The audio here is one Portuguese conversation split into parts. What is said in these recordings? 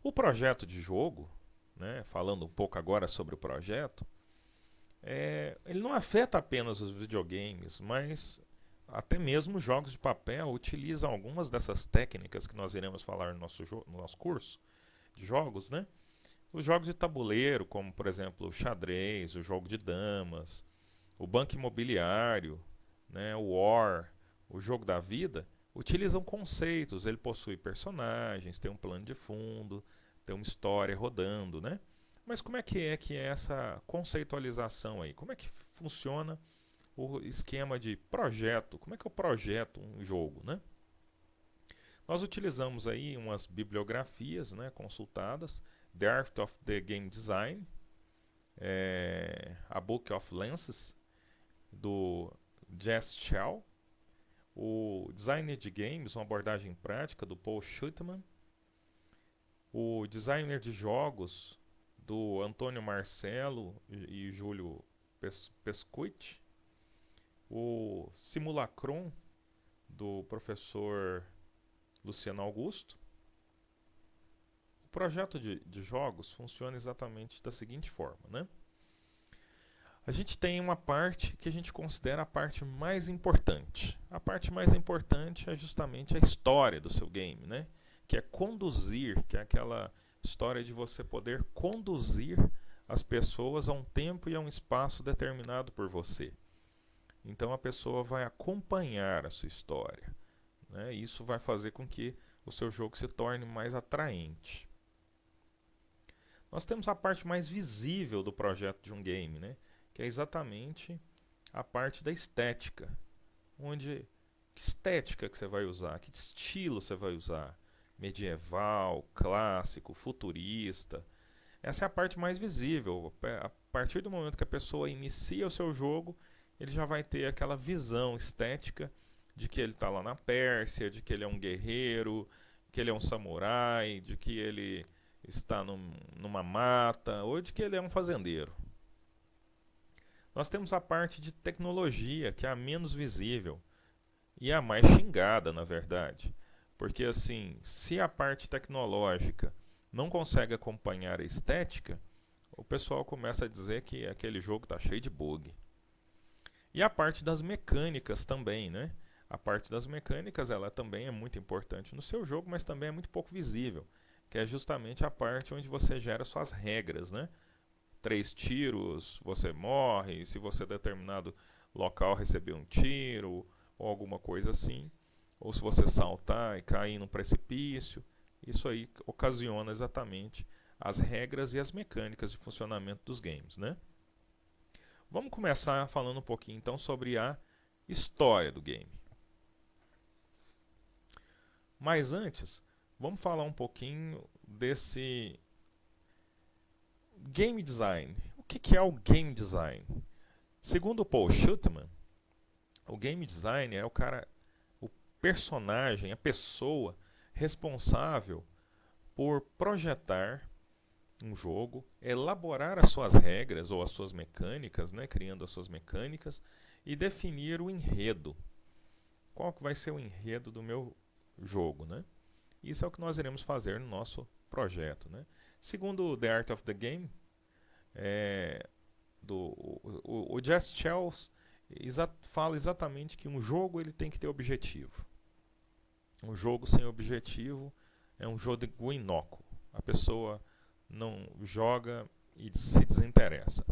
O projeto de jogo, né, falando um pouco agora sobre o projeto, ele não afeta apenas os videogames, mas até mesmo os jogos de papel utilizam algumas dessas técnicas que nós iremos falar no nosso curso de jogos, né? Os jogos de tabuleiro, como por exemplo o xadrez, o jogo de damas, o banco imobiliário, né, o War, o jogo da vida, utilizam conceitos. Ele possui personagens, tem um plano de fundo, tem uma história rodando, né? Mas como é que é essa conceitualização aí? Como é que funciona o esquema de projeto? Como é que eu projeto um jogo, né? Nós utilizamos aí umas bibliografias, né, consultadas: The Art of the Game Design, A Book of Lenses, do Jess Shell, o Designer de Games, uma abordagem prática, do Paul Schutman, o Designer de Jogos, do Antônio Marcelo e Júlio Pescuit, o Simulacron, do professor Luciano Augusto. O projeto de jogos funciona exatamente da seguinte forma, né? A gente tem uma parte que a gente considera a parte mais importante. A parte mais importante é justamente a história do seu game, né? Que é conduzir, que é aquela história de você poder conduzir as pessoas a um tempo e a um espaço determinado por você. Então a pessoa vai acompanhar a sua história, né? E isso vai fazer com que o seu jogo se torne mais atraente. Nós temos a parte mais visível do projeto de um game, né? Que é exatamente a parte da estética, onde que estética que você vai usar, que estilo você vai usar, medieval, clássico, futurista. Essa é a parte mais visível. A partir do momento que a pessoa inicia o seu jogo, ele já vai ter aquela visão estética de que ele está lá na Pérsia, de que ele é um guerreiro, que ele é um samurai, de que ele está numa mata, ou de que ele é um fazendeiro. Nós temos a parte de tecnologia, que é a menos visível e a mais xingada, na verdade. Porque assim, se a parte tecnológica não consegue acompanhar a estética, o pessoal começa a dizer que aquele jogo está cheio de bug. E a parte das mecânicas também, né? A parte das mecânicas, ela também é muito importante no seu jogo, mas também é muito pouco visível, que é justamente a parte onde você gera suas regras, né? 3 tiros, você morre, se você determinado local receber um tiro, ou alguma coisa assim, ou se você saltar e cair num precipício, isso aí ocasiona exatamente as regras e as mecânicas de funcionamento dos games, né? Vamos começar falando um pouquinho então sobre a história do game. Mas antes, vamos falar um pouquinho desse game design. O que é o game design? Segundo o Paul Schutman, o game design é o personagem, a pessoa responsável por projetar um jogo, elaborar as suas regras ou as suas mecânicas, né, criando as suas mecânicas e definir o enredo. Qual que vai ser o enredo do meu jogo, né? Isso é o que nós iremos fazer no nosso projeto, né? Segundo The Art of the Game, o Jess Charles fala exatamente que um jogo ele tem que ter objetivo. Um jogo sem objetivo é um jogo inócuo. A pessoa não joga e se desinteressa.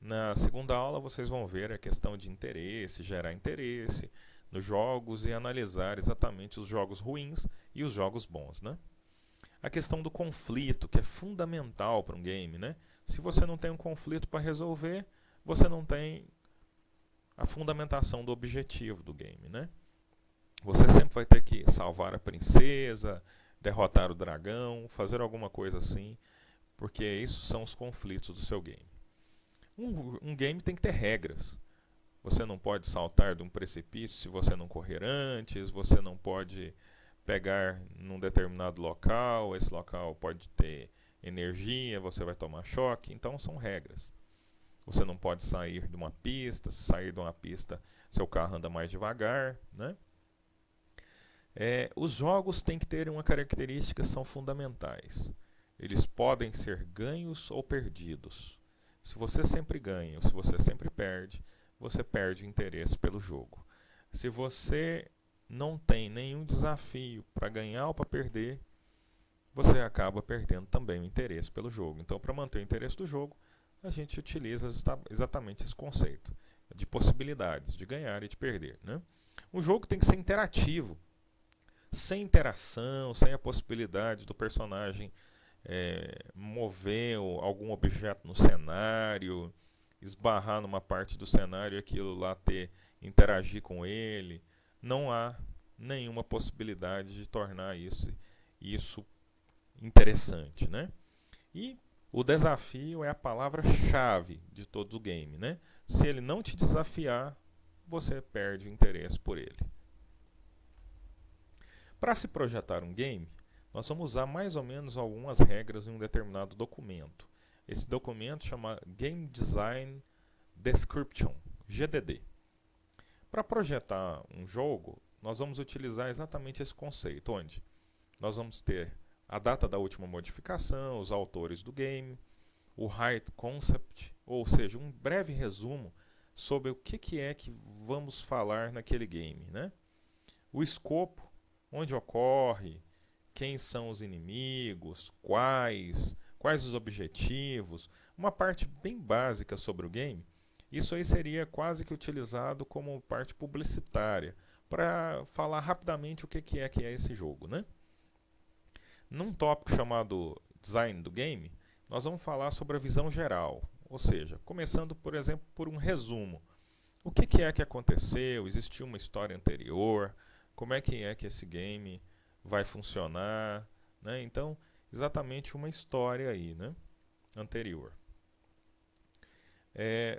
Na segunda aula vocês vão ver a questão de interesse, gerar interesse nos jogos e analisar exatamente os jogos ruins e os jogos bons, né? A questão do conflito, que é fundamental para um game, né? Se você não tem um conflito para resolver, você não tem a fundamentação do objetivo do game, né? Você sempre vai ter que salvar a princesa, derrotar o dragão, fazer alguma coisa assim, porque isso são os conflitos do seu game. Um game tem que ter regras. Você não pode saltar de um precipício se você não correr antes, você não pode pegar num determinado local, esse local pode ter energia, você vai tomar choque, então são regras. Você não pode sair de uma pista, se sair de uma pista, seu carro anda mais devagar, né? Os jogos têm que ter uma característica, são fundamentais. eles podem ser ganhos ou perdidos. Se você sempre ganha ou se você sempre perde, você perde o interesse pelo jogo. Se você não tem nenhum desafio para ganhar ou para perder, você acaba perdendo também o interesse pelo jogo. Então, para manter o interesse do jogo, a gente utiliza exatamente esse conceito de possibilidades de ganhar e de perder, né? Um jogo tem que ser interativo. Sem interação, sem a possibilidade do personagem mover algum objeto no cenário, esbarrar numa parte do cenário e aquilo lá interagir com ele, não há nenhuma possibilidade de tornar isso interessante, né? E o desafio é a palavra-chave de todo o game, né? Se ele não te desafiar, você perde o interesse por ele. Para se projetar um game, nós vamos usar mais ou menos algumas regras em um determinado documento. Esse documento chama Game Design Description, GDD. Para projetar um jogo, nós vamos utilizar exatamente esse conceito, onde nós vamos ter a data da última modificação, os autores do game, o High Concept, ou seja, um breve resumo sobre o que é que vamos falar naquele game, né? O escopo, onde ocorre, quem são os inimigos, quais os objetivos, uma parte bem básica sobre o game. Isso aí seria quase que utilizado como parte publicitária, para falar rapidamente o que é esse jogo, né? Num tópico chamado Design do Game, nós vamos falar sobre a visão geral, ou seja, começando, por exemplo, por um resumo. O que é que aconteceu? Existiu uma história anterior? Como é que esse game vai funcionar? Né? Então, exatamente uma história aí, né? Anterior.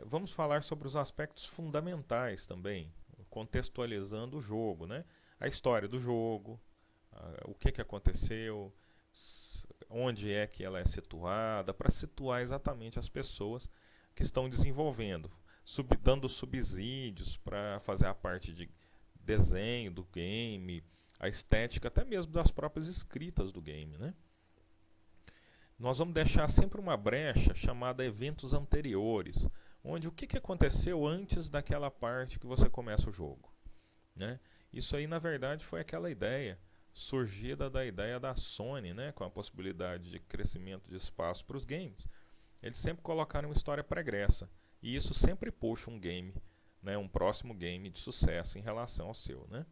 Vamos falar sobre os aspectos fundamentais também, contextualizando o jogo, né? A história do jogo, o que aconteceu, onde é que ela é situada, para situar exatamente as pessoas que estão desenvolvendo, dando subsídios para fazer a parte de desenho do game, a estética, até mesmo das próprias escritas do game, né? Nós vamos deixar sempre uma brecha chamada eventos anteriores, onde o que aconteceu antes daquela parte que você começa o jogo, né? Isso aí, na verdade, foi aquela ideia surgida da ideia da Sony, né, com a possibilidade de crescimento de espaço para os games. Eles sempre colocaram uma história pregressa, e isso sempre puxa um game, né, um próximo game de sucesso em relação ao seu, né?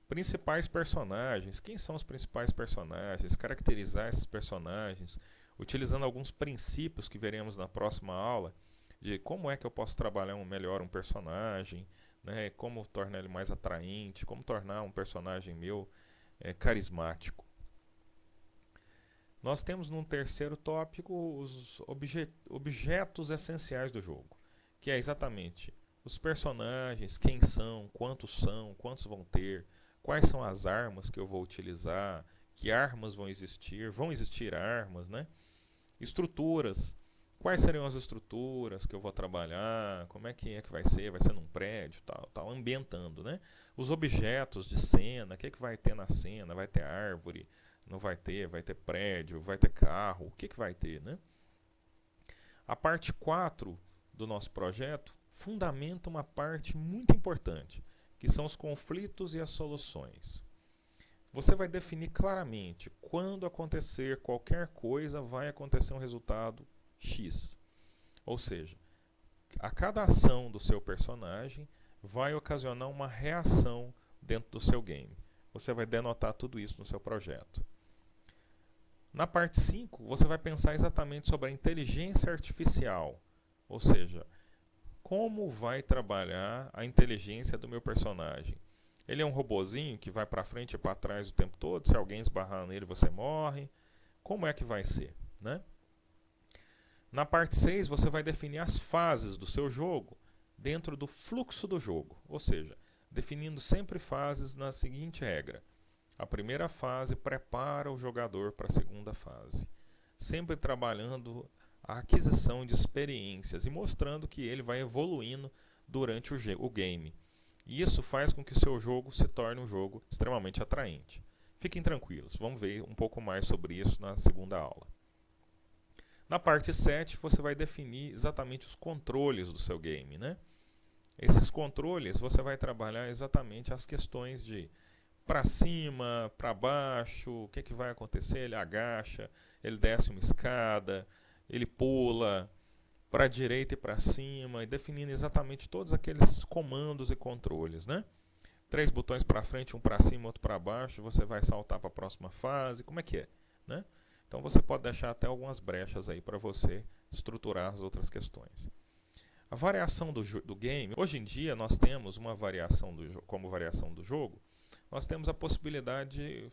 Principais personagens, quem são os principais personagens, caracterizar esses personagens, utilizando alguns princípios que veremos na próxima aula, de como é que eu posso trabalhar melhor um personagem, né, como tornar ele mais atraente, como tornar um personagem meu carismático. Nós temos num terceiro tópico os objetos essenciais do jogo, que é exatamente os personagens, quem são, quantos vão ter, quais são as armas que eu vou utilizar, que armas vão existir armas, né? Estruturas, quais serão as estruturas que eu vou trabalhar, como é que vai ser num prédio, tal, ambientando, né? Os objetos de cena, o que vai ter na cena, vai ter árvore, não vai ter prédio, vai ter carro, o que vai ter, né? A parte 4 do nosso projeto fundamenta uma parte muito importante, que são os conflitos e as soluções. Você vai definir claramente quando acontecer qualquer coisa, vai acontecer um resultado X. Ou seja, a cada ação do seu personagem vai ocasionar uma reação dentro do seu game. Você vai denotar tudo isso no seu projeto. Na parte 5, você vai pensar exatamente sobre a inteligência artificial, ou seja, como vai trabalhar a inteligência do meu personagem. Ele é um robozinho que vai para frente e para trás o tempo todo, se alguém esbarrar nele você morre. Como é que vai ser, né? Na parte 6, você vai definir as fases do seu jogo dentro do fluxo do jogo, ou seja, definindo sempre fases na seguinte regra. A primeira fase prepara o jogador para a segunda fase, sempre trabalhando a aquisição de experiências e mostrando que ele vai evoluindo durante o game. E isso faz com que o seu jogo se torne um jogo extremamente atraente. Fiquem tranquilos, vamos ver um pouco mais sobre isso na segunda aula. Na parte 7, você vai definir exatamente os controles do seu game, né? Esses controles, você vai trabalhar exatamente as questões de para cima, para baixo, o que vai acontecer, ele agacha, ele desce uma escada, ele pula para a direita e para cima, e definindo exatamente todos aqueles comandos e controles, né? 3 botões para frente, um para cima, outro para baixo, você vai saltar para a próxima fase, como é que é, né? Então você pode deixar até algumas brechas aí para você estruturar as outras questões. A variação do game, hoje em dia nós temos uma variação como variação do jogo, nós temos a possibilidade de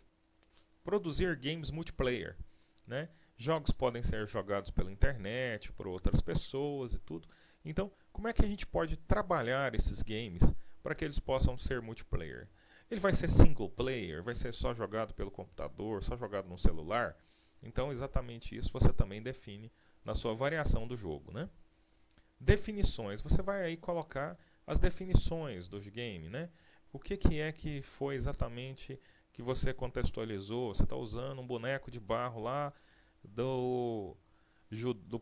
produzir games multiplayer, né? Jogos podem ser jogados pela internet, por outras pessoas e tudo. Então, como é que a gente pode trabalhar esses games para que eles possam ser multiplayer? Ele vai ser single player? Vai ser só jogado pelo computador, só jogado no celular? Então, exatamente isso você também define na sua variação do jogo, né? Definições. Você vai aí colocar as definições do game, né? O que é que foi exatamente que você contextualizou? Você está usando um boneco de barro lá do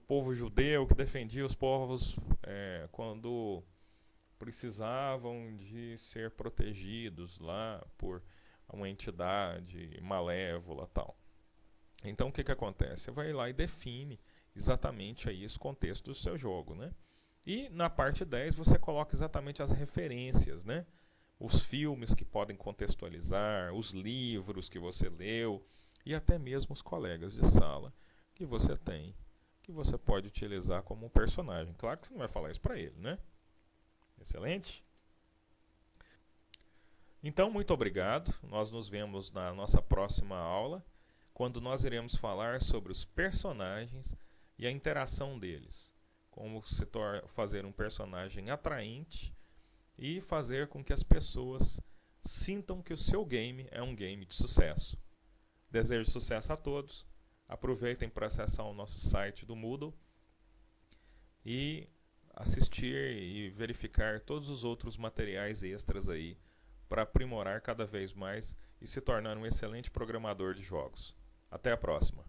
povo judeu que defendia os povos quando precisavam de ser protegidos lá por uma entidade malévola tal. Então o que acontece? Você vai lá e define exatamente aí esse contexto do seu jogo, né? E na parte 10 você coloca exatamente as referências, né? Os filmes que podem contextualizar, os livros que você leu e até mesmo os colegas de sala que você tem, que você pode utilizar como um personagem. Claro que você não vai falar isso para ele, né? Excelente? Então, muito obrigado. Nós nos vemos na nossa próxima aula, quando nós iremos falar sobre os personagens e a interação deles. Como fazer um personagem atraente e fazer com que as pessoas sintam que o seu game é um game de sucesso. Desejo sucesso a todos. Aproveitem para acessar o nosso site do Moodle e assistir e verificar todos os outros materiais extras aí para aprimorar cada vez mais e se tornar um excelente programador de jogos. Até a próxima!